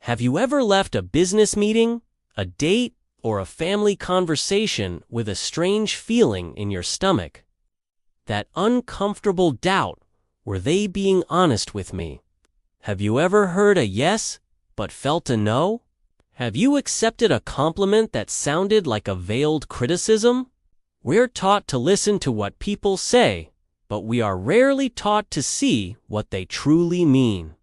Have you ever left a business meeting, a date, or a family conversation with a strange feeling in your stomach? That uncomfortable doubt, were they being honest with me? Have you ever heard a yes, but felt a no? Have you accepted a compliment that sounded like a veiled criticism? We're taught to listen to what people say, but we are rarely taught to see what they truly mean.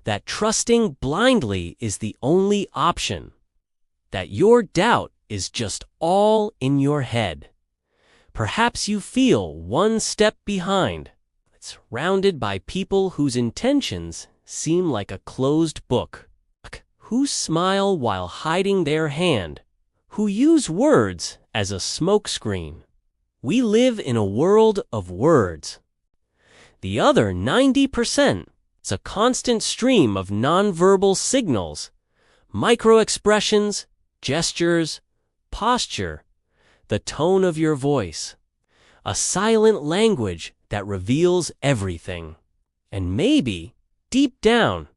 That trusting blindly is the only option. That your doubt is just all in your head. Perhaps you feel one step behind, surrounded by people whose intentions seem like a closed book, who smile while hiding their hand, who use words as a smokescreen. We live in a world of words. The other 90%, it's a constant stream of nonverbal signals, microexpressions, gestures, posture, the tone of your voice, a silent language that reveals everything. And maybe, deep down,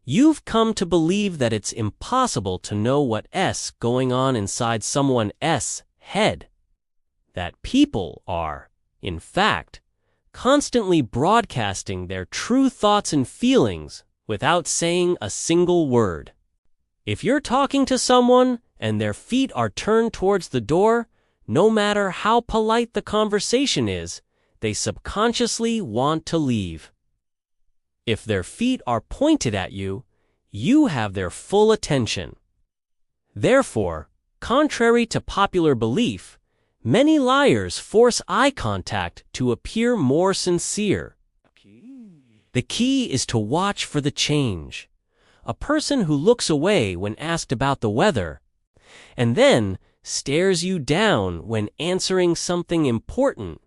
you've come to believe that it's impossible to know what's going on inside someone's head. That people are, in fact, constantly broadcasting their true thoughts and feelings without saying a single word. If you're talking to someone and their feet are turned towards the door, no matter how polite the conversation is, they subconsciously want to leave. If their feet are pointed at you, you have their full attention. Therefore, contrary to popular belief, many liars force eye contact to appear more sincere. The key is to watch for the change. A person who looks away when asked about the weather, and then stares you down when answering something important, ...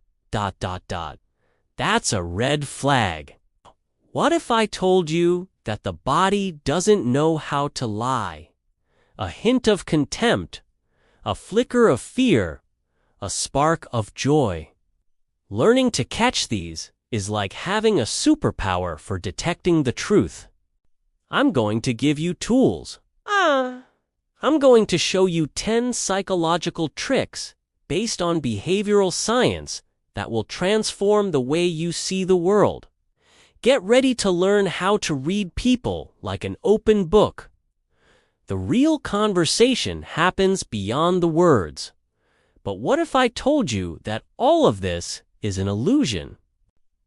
That's a red flag. What if I told you that the body doesn't know how to lie? A hint of contempt, a flicker of fear, a spark of joy. Learning to catch these is like having a superpower for detecting the truth. I'm going to give you tools. I'm going to show you 10 psychological tricks based on behavioral science that will transform the way you see the world. Get ready to learn how to read people like an open book. The real conversation happens beyond the words. But what if I told you that all of this is an illusion?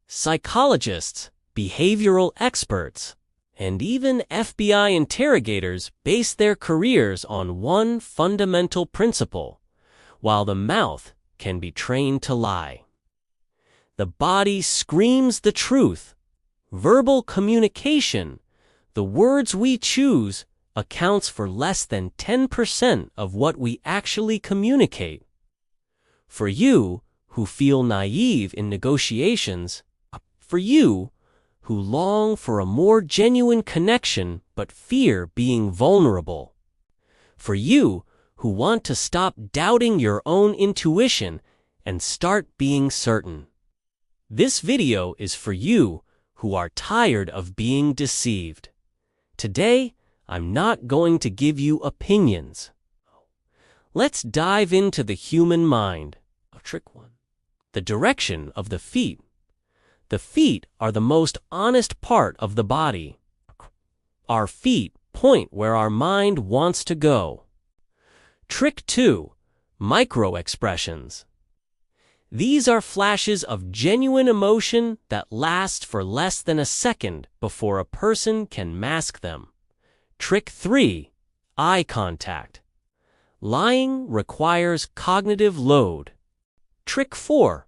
Psychologists, behavioral experts, and even FBI interrogators base their careers on one fundamental principle: while the mouth can be trained to lie, the body screams the truth. Verbal communication, the words we choose, accounts for less than 10% of what we actually communicate. For you, who feel naive in negotiations, for you, who long for a more genuine connection but fear being vulnerable, for you, who want to stop doubting your own intuition and start being certain. This video is for you who are tired of being deceived. Today, I'm not going to give you opinions. Let's dive into the human mind. Trick 1. The direction of the feet. The feet are the most honest part of the body. Our feet point where our mind wants to go. Trick 2. Micro-expressions. These are flashes of genuine emotion that last for less than a second before a person can mask them. Trick 3. Eye contact. Lying requires cognitive load. Trick 4.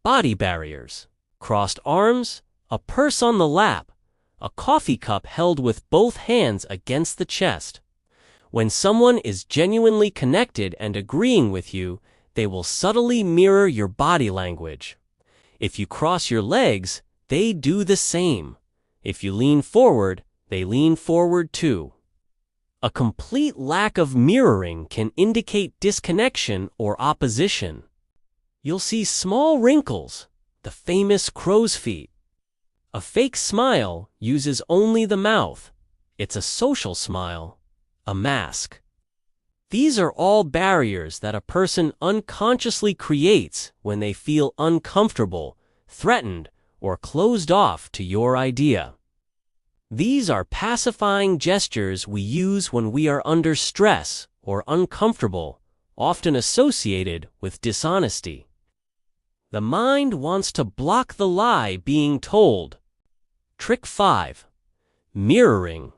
Body barriers. Crossed arms, a purse on the lap, a coffee cup held with both hands against the chest. When someone is genuinely connected and agreeing with you, they will subtly mirror your body language. If you cross your legs, they do the same. If you lean forward, they lean forward too. A complete lack of mirroring can indicate disconnection or opposition. You'll see small wrinkles, the famous crow's feet. A fake smile uses only the mouth, It's a social smile, a mask. These are all barriers that a person unconsciously creates when they feel uncomfortable, threatened, or closed off to your idea. These are pacifying gestures we use when we are under stress or uncomfortable, often associated with dishonesty. The mind wants to block the lie being told. Trick 5. Mirroring.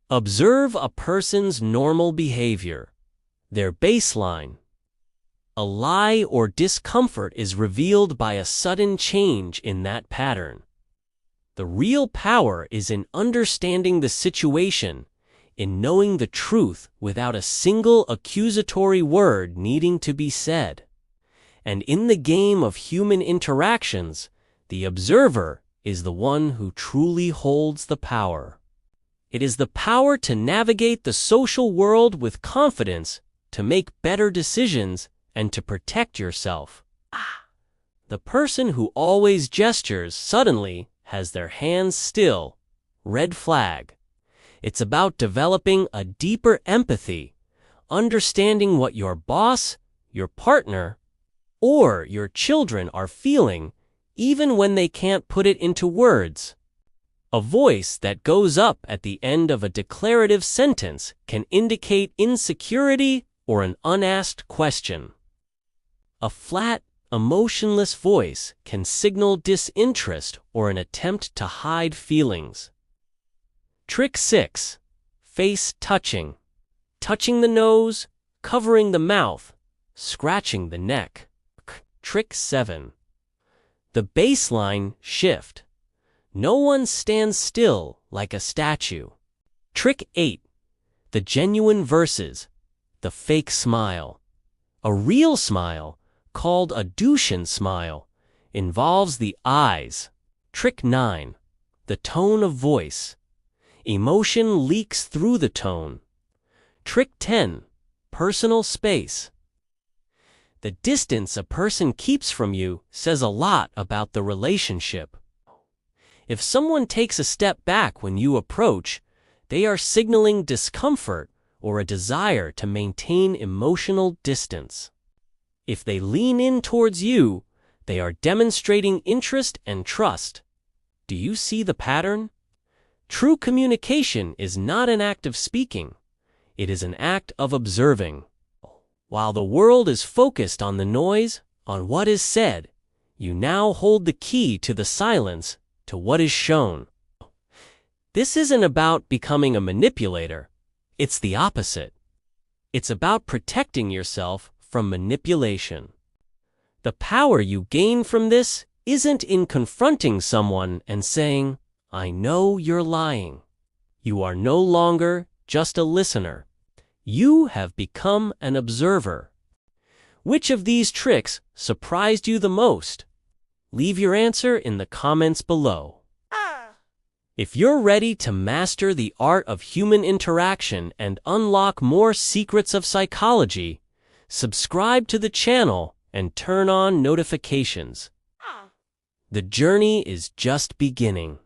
Observe a person's normal behavior, their baseline. A lie or discomfort is revealed by a sudden change in that pattern. The real power is in understanding the situation, in knowing the truth without a single accusatory word needing to be said. And in the game of human interactions, the observer is the one who truly holds the power. It is the power to navigate the social world with confidence, to make better decisions, and to protect yourself. The person who always gestures suddenly has their hands still. Red flag. It's about developing a deeper empathy, understanding what your boss, your partner, or your children are feeling, even when they can't put it into words. A voice that goes up at the end of a declarative sentence can indicate insecurity or an unasked question. A flat, emotionless voice can signal disinterest or an attempt to hide feelings. Trick 6. Face touching. Touching the nose, covering the mouth, scratching the neck. Trick 7. The baseline shift. No one stands still like a statue. Trick 8. The genuine versus the fake smile. A real smile, called a Dushan smile, involves the eyes. Trick 9. The tone of voice. Emotion leaks through the tone. Trick 10. Personal space. The distance a person keeps from you says a lot about the relationship. If someone takes a step back when you approach, they are signaling discomfort or a desire to maintain emotional distance. If they lean in towards you, they are demonstrating interest and trust. Do you see the pattern? True communication is not an act of speaking. It is an act of observing. While the world is focused on the noise, on what is said, you now hold the key to the silence, to what is shown. This isn't about becoming a manipulator. It's the opposite. It's about protecting yourself from manipulation. The power you gain from this isn't in confronting someone and saying, "I know you're lying." You are no longer just a listener. You have become an observer. Which of these tricks surprised you the most? Leave your answer in the comments below. If you're ready to master the art of human interaction and unlock more secrets of psychology, subscribe to the channel and turn on notifications. The journey is just beginning.